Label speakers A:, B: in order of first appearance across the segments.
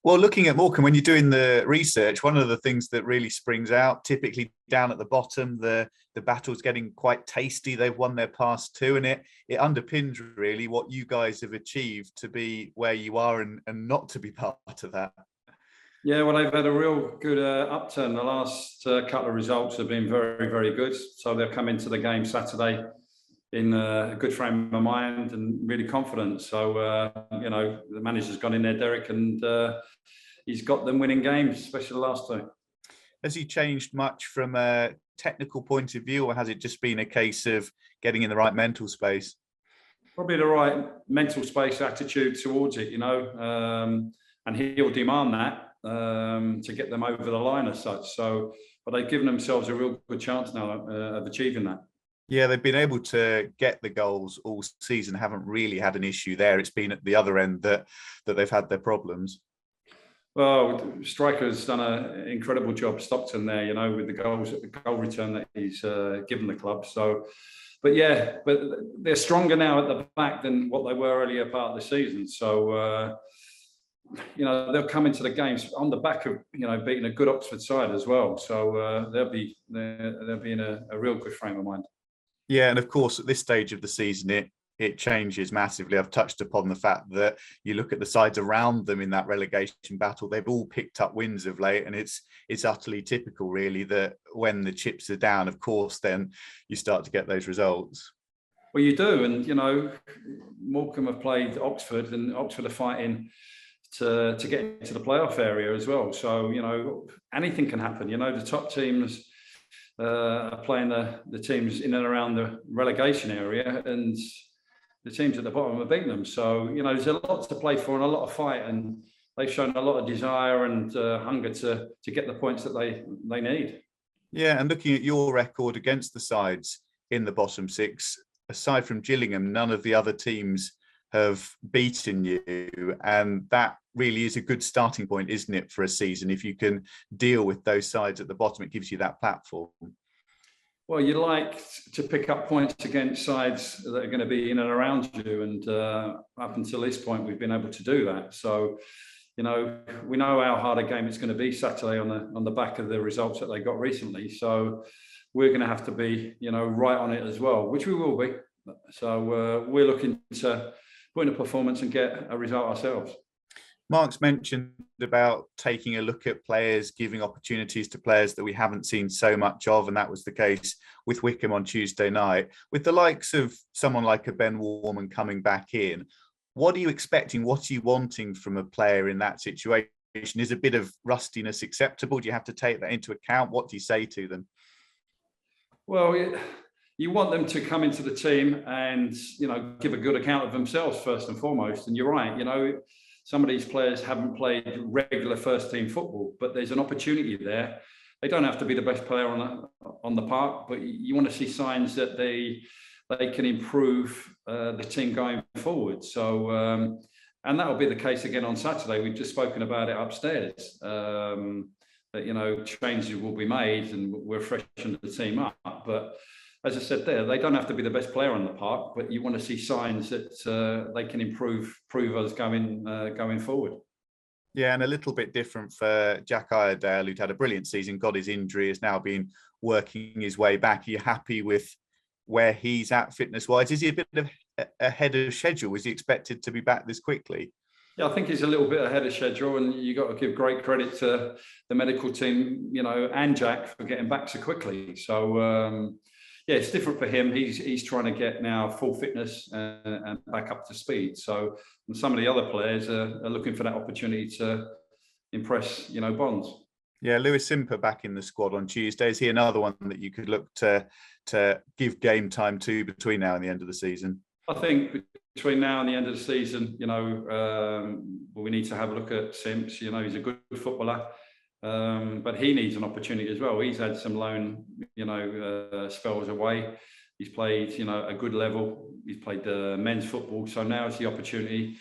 A: Well, looking at Morecambe, when you're doing the research, one of the things that really springs out, typically down at the bottom, the battle's getting quite tasty. They've won their past two, and it underpins really what you guys have achieved to be where you are and not to be part of that.
B: Yeah, well, they've had a real good upturn. The last couple of results have been very, very good. So they'll come into the game Saturday in a good frame of mind and really confident. So, the manager's gone in there, Derek, and he's got them winning games, especially the last two.
A: Has he changed much from a technical point of view, or has it just been a case of getting in the right mental space?
B: Probably the right mental space, attitude towards it, and he'll demand that to get them over the line as such. So, but they've given themselves a real good chance now of achieving that.
A: Yeah, they've been able to get the goals all season, haven't really had an issue there. It's been at the other end that they've had their problems.
B: Well, Striker's done an incredible job, Stockton, there, with the goal return that he's given the club. So, but they're stronger now at the back than what they were earlier part of the season. So, they'll come into the games on the back of, beating a good Oxford side as well. So they'll be in a real good frame of mind.
A: Yeah, and of course, at this stage of the season, it changes massively. I've touched upon the fact that you look at the sides around them in that relegation battle, they've all picked up wins of late, and it's utterly typical, really, that when the chips are down, of course, then you start to get those results.
B: Well, you do, and Morecambe have played Oxford, and Oxford are fighting to get into the playoff area as well. So anything can happen. The top teams are playing the teams in and around the relegation area, and the teams at the bottom are beating them. So, there's a lot to play for and a lot of fight, and they've shown a lot of desire and hunger to get the points that they need.
A: Yeah, and looking at your record against the sides in the bottom six, aside from Gillingham, none of the other teams have beaten you, and that really is a good starting point, isn't it, for a season? If you can deal with those sides at the bottom, it gives you that platform.
B: Well, you like to pick up points against sides that are going to be in and around you, and up until this point, we've been able to do that. So, we know how hard a game it's going to be Saturday on the back of the results that they got recently. So, we're going to have to be, right on it as well, which we will be. So, we're looking to put in a performance and get a result ourselves.
A: Mark's mentioned about taking a look at players, giving opportunities to players that we haven't seen so much of, and that was the case with Wycombe on Tuesday night. With the likes of someone like a Ben Warman coming back in, what are you expecting? What are you wanting from a player in that situation? Is a bit of rustiness acceptable? Do you have to take that into account? What do you say to them?
B: Well, you want them to come into the team and, give a good account of themselves first and foremost. And you're right, some of these players haven't played regular first team football, but there's an opportunity there. They don't have to be the best player on the park, but you want to see signs that they can improve the team going forward. So, and that will be the case again on Saturday. We've just spoken about it upstairs. That changes will be made, and we're freshening the team up. But as I said there, they don't have to be the best player on the park, but you want to see signs that they can improve us going forward.
A: Yeah, and a little bit different for Jack Iredale, who'd had a brilliant season, got his injury, has now been working his way back. Are you happy with where he's at fitness-wise? Is he a bit ahead of schedule? Was he expected to be back this quickly?
B: Yeah, I think he's a little bit ahead of schedule, and you got to give great credit to the medical team, and Jack for getting back so quickly. So, yeah, it's different for him. He's trying to get now full fitness and back up to speed. So, and some of the other players are looking for that opportunity to impress, Bonds.
A: Yeah, Lewis Simper back in the squad on Tuesday. Is he another one that you could look to give game time to between now and the end of the season?
B: I think between now and the end of the season, we need to have a look at Simps. He's a good footballer. But he needs an opportunity as well. He's had some loan, spells away. He's played, a good level. He's played men's football. So now it's the opportunity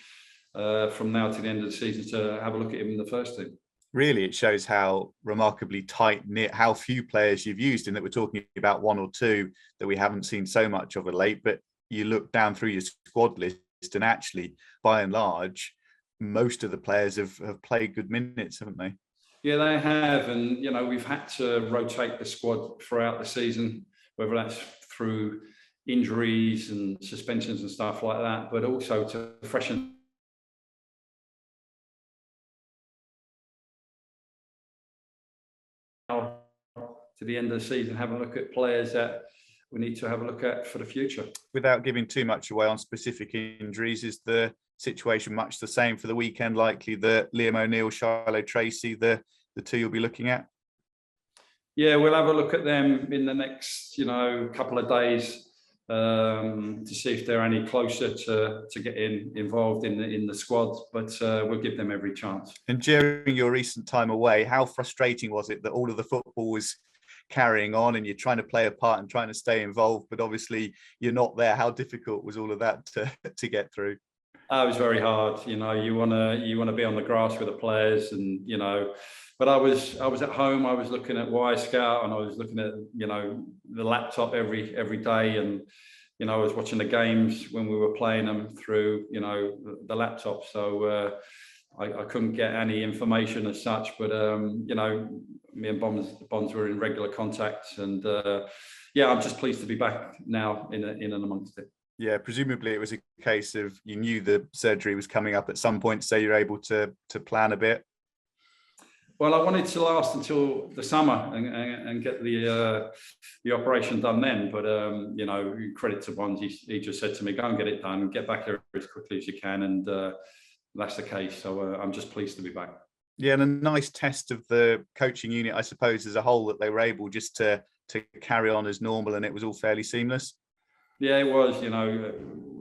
B: from now to the end of the season to have a look at him in the first team.
A: Really, it shows how remarkably tight-knit, how few players you've used, and that we're talking about one or two that we haven't seen so much of late. But you look down through your squad list, and actually, by and large, most of the players have played good minutes, haven't they?
B: Yeah, they have. And, we've had to rotate the squad throughout the season, whether that's through injuries and suspensions and stuff like that, but also to freshen to the end of the season, have a look at players that we need to have a look at for the future.
A: Without giving too much away on specific injuries, is the situation much the same for the weekend? Likely that Liam O'Neill, Shiloh Tracy, the two you'll be looking at?
B: Yeah, we'll have a look at them in the next, couple of days to see if they're any closer to getting involved in the squad. But we'll give them every chance.
A: And during your recent time away, how frustrating was it that all of the football was carrying on and you're trying to play a part and trying to stay involved, but obviously you're not there? How difficult was all of that to get through?
B: It was very hard. You want to be on the grass with the players, and but I was at home. I was looking at Y-Scout, and I was looking at the laptop every day, and I was watching the games when we were playing them through the laptop. So I couldn't get any information as such, but me and Bonds were in regular contact, and I'm just pleased to be back now in and amongst it.
A: Yeah, presumably it was a case of you knew the surgery was coming up at some point, so you're able to plan a bit.
B: Well, I wanted to last until the summer and get the operation done then. But credit to Bonds, he just said to me, "Go and get it done, get back here as quickly as you can," and that's the case. So I'm just pleased to be back. Yeah,
A: and a nice test of the coaching unit, I suppose, as a whole, that they were able just to carry on as normal, and it was all fairly seamless.
B: Yeah, it was.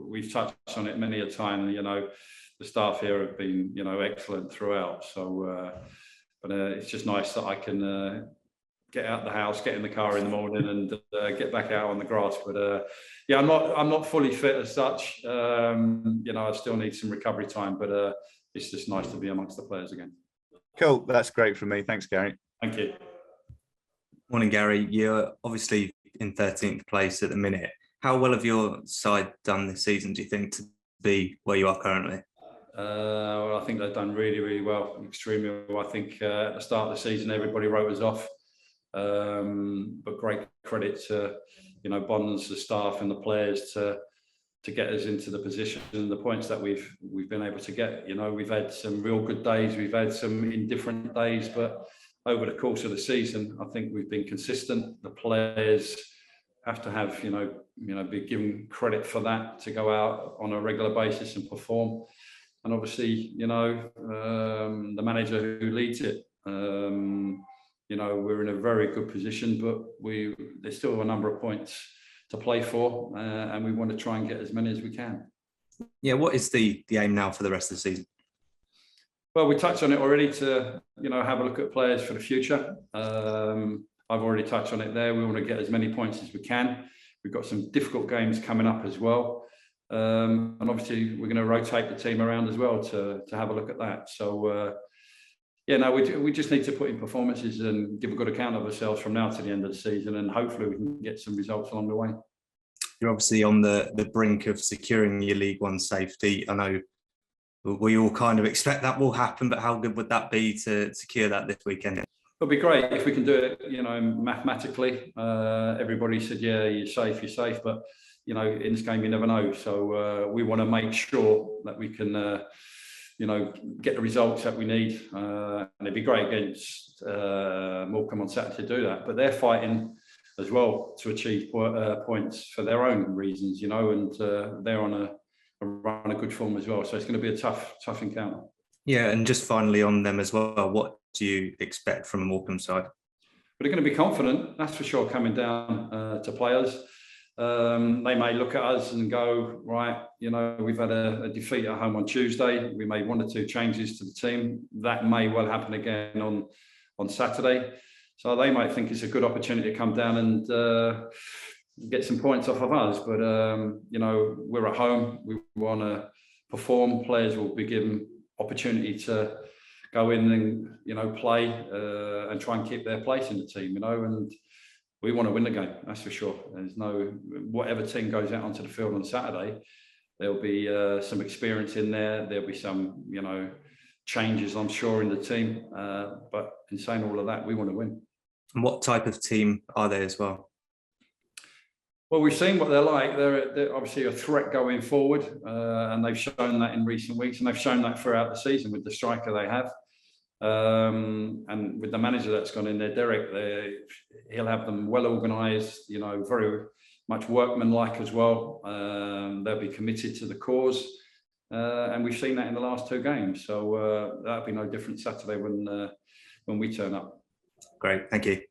B: We've touched on it many a time. The staff here have been, excellent throughout. So, but it's just nice that I can get out the house, get in the car in the morning, and get back out on the grass. But I'm not fully fit as such. I still need some recovery time. But it's just nice to be amongst the players again.
A: Cool, that's great from me. Thanks, Gary.
B: Thank you.
C: Morning, Gary. You're obviously in 13th place at the minute. How well have your side done this season, do you think, to be where you are currently?
B: Well, I think they've done really, really well, extremely well. I think at the start of the season, everybody wrote us off. But great credit to, Bonds, the staff and the players to get us into the position and the points that we've been able to get. We've had some real good days. We've had some indifferent days, but over the course of the season, I think we've been consistent. The players have to have, be given credit for that, to go out on a regular basis and perform. And obviously, the manager who leads it, we're in a very good position, but there's still a number of points to play for, and we want to try and get as many as we can.
C: Yeah, what is the aim now for the rest of the season?
B: Well, we touched on it already, to, have a look at players for the future. I've already touched on it there. We want to get as many points as we can. We've got some difficult games coming up as well. And obviously we're going to rotate the team around as well to have a look at that. So, we just need to put in performances and give a good account of ourselves from now to the end of the season, and hopefully we can get some results along the way.
C: You're obviously on the brink of securing your League One safety. I know we all kind of expect that will happen, but how good would that be to secure that this weekend?
B: It'll be great if we can do it, mathematically. Everybody said, yeah, you're safe, but, in this game, you never know. So we want to make sure that we can, get the results that we need. And it'd be great against Morecambe on Saturday to do that. But they're fighting as well to achieve points for their own reasons, and they're on a good form as well. So it's going to be a tough encounter.
C: Yeah, and just finally on them as well, what do you expect from a Morecambe side?
B: But they're going to be confident, that's for sure, coming down to play us. They may look at us and go, right, we've had a defeat at home on Tuesday. We made 1 or 2 changes to the team. That may well happen again on Saturday. So they might think it's a good opportunity to come down and get some points off of us. But, we're at home. We want to perform. Players will be given opportunity to go in and, play and try and keep their place in the team, and we want to win the game, that's for sure. There's no, whatever team goes out onto the field on Saturday, There'll be some experience in there. There'll be some, you know, changes, I'm sure, in the team. But in saying all of that, we want to win.
C: And what type of team are they as well?
B: Well, we've seen what they're like. They're obviously a threat going forward, and they've shown that in recent weeks, and they've shown that throughout the season with the striker they have. And with the manager that's gone in there, Derek, he'll have them well organised, you know, very much workmanlike as well. They'll be committed to the cause, and we've seen that in the last 2 games. So that'll be no different Saturday when we turn up.
C: Great, thank you.